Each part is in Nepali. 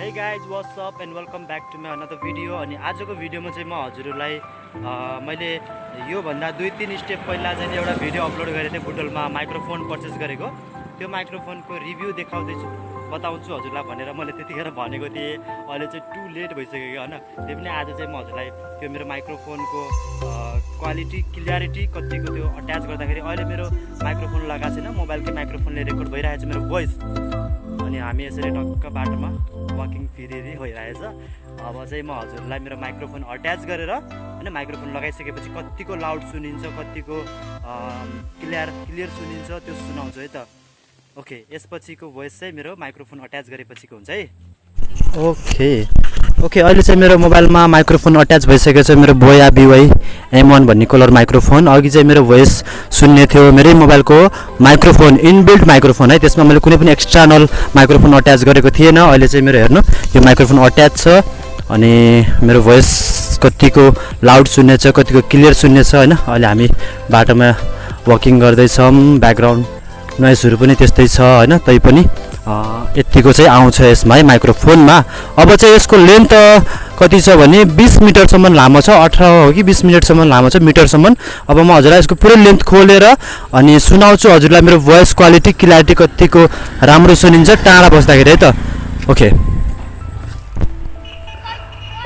Hey guys, what's up and welcome back to my another video. अनि आजको भिडियोमा चाहिँ म हजुरहरूलाई मैले यो भन्दा 2-3 स्टेप पहिला चाहिँ एउटा भिडियो अपलोड गरेको थिएँ बुटोलमा माइक्रोफोन पर्चेस गरेको त्यो माइक्रोफोनको रिभ्यू देखाउँदैछु बताउँछु हजुरलाई भनेर मैले त्यतिखेर भनेको थिएँ अहिले चाहिँ टु लेट भइसक्यो हैन त्यही पनि आज चाहिँ म हजुरलाई त्यो मेरो माइक्रोफोनको क्वालिटी क्लियरिटी कतिको त्यो अट्याच गर्दाखेरि अहिले मेरो माइक्रोफोन लगाएको छैन मोबाइलकै माइक्रोफोनले रेकर्ड भइरहेको छ मेरो भोइस अनि हामी यसरी टक्क बाटोमा वकिङ फिरी भइरहेछ अब चाहिँ म हजुरलाई मेरो माइक्रोफोन अट्याच गरेर हैन माइक्रोफोन लगाइसकेपछि कतिको लाउड सुनिन्छ कतिको क्लियर सुनिन्छ त्यो सुनाउँछु है त ओके यसपछिको भोइस चाहिँ मेरो माइक्रोफोन अट्याच गरेपछिको हुन्छ है ओके अहिले चाहिँ मेरो मोबाइलमा माइक्रोफोन अट्याच भइसकेको छ मेरो बोया BY M1 भन्ने कलर माइक्रोफोन अघि चाहिँ मेरो भोइस सुन्ने थियो मेरै मोबाइलको माइक्रोफोन इनबिल्ट माइक्रोफोन है त्यसमा मैले कुनै पनि एक्सटर्नल माइक्रोफोन अट्याच गरेको थिएन अहिले चाहिँ मेरो हेर्नु यो माइक्रोफोन अट्याच छ अनि मेरो भोइस कतिको लाउड सुन्नेछ कतिको क्लियर सुन्नेछ हैन अहिले हामी बाटोमा वकिङ गर्दैछौँ ब्याकग्राउन्ड नोइजहरु पनि त्यस्तै छ हैन तै पनि यतिको चाहिँ आउँछ यसमा है माइक्रोफोनमा अब चाहिँ यसको लेन्थ कति छ भने 20 मिटरसम्म लामो छ 18 हो कि 20 मिनेटसम्म लामो छ मिटरसम्म अब म हजुरलाई यसको पुरै लेन्थ खोलेर अनि सुनाउँछु हजुरलाई मेरो भोइस क्वालिटी क्ल्यारिटी कतिको राम्रो सुनिन्छ टाढा बस्दाखेरि है त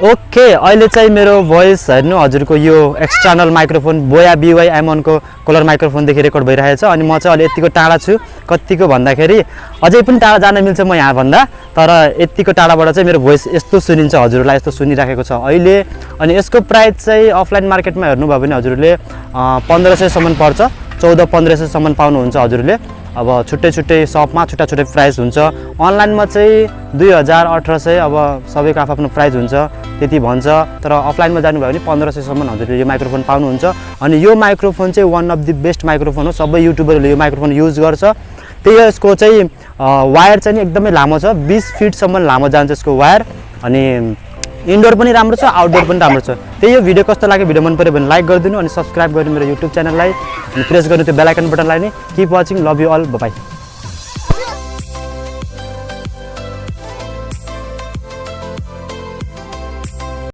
ओके अहिले चाहिँ मेरो भोइस हेर्नु हजुरको यो एक्सटर्नल माइक्रोफोन बोया BY M1 को कलर माइक्रोफोनदेखि रेकर्ड भइरहेछ अनि म चाहिँ अहिले यतिको टाढा छु कतिको भन्दाखेरि अझै पनि टाढा जान मिल्छ म यहाँ भन्दा तर यतिको टाढाबाट चाहिँ मेरो भोइस यस्तो सुनिन्छ हजुरलाई यस्तो सुनिराखेको छ अहिले अनि यसको प्राइस चाहिँ अफलाइन मार्केटमा हेर्नु भयो भने हजुरले 1500 सम्म पर्छ 14-1500 सम्म पाउनुहुन्छ हजुरले अब छुट्टै शपमा छुट्टै प्राइस हुन्छ अनलाइनमा चाहिँ 2000-1800 अब सबैको आफ्नो प्राइस हुन्छ त्यति भन्छ तर अफलाइनमा जानुभयो भने 1500 सम्म हजुरले यो माइक्रोफोन पाउनुहुन्छ अनि यो माइक्रोफोन चाहिँ one of the best microphone हो सबै युट्युबरहरूले यो माइक्रोफोन युज गर्छ त्यही यसको चाहिँ वायर चाहिँ एकदमै लामो छ 20 फिटसम्म लामो जान्छ यसको वायर अनि इन्डोर पनि राम्रो छ आउटडोर पनि राम्रो छ त्यही यो भिडियो कस्तो लाग्यो भिडियो मन पर्यो भने लाइक गरिदिनु अनि सब्स्क्राइब गर्नु मेरो युट्युब च्यानललाई अनि प्रेस गर्नु त्यो बेल आइकन बटनलाई नि keep watching love you all by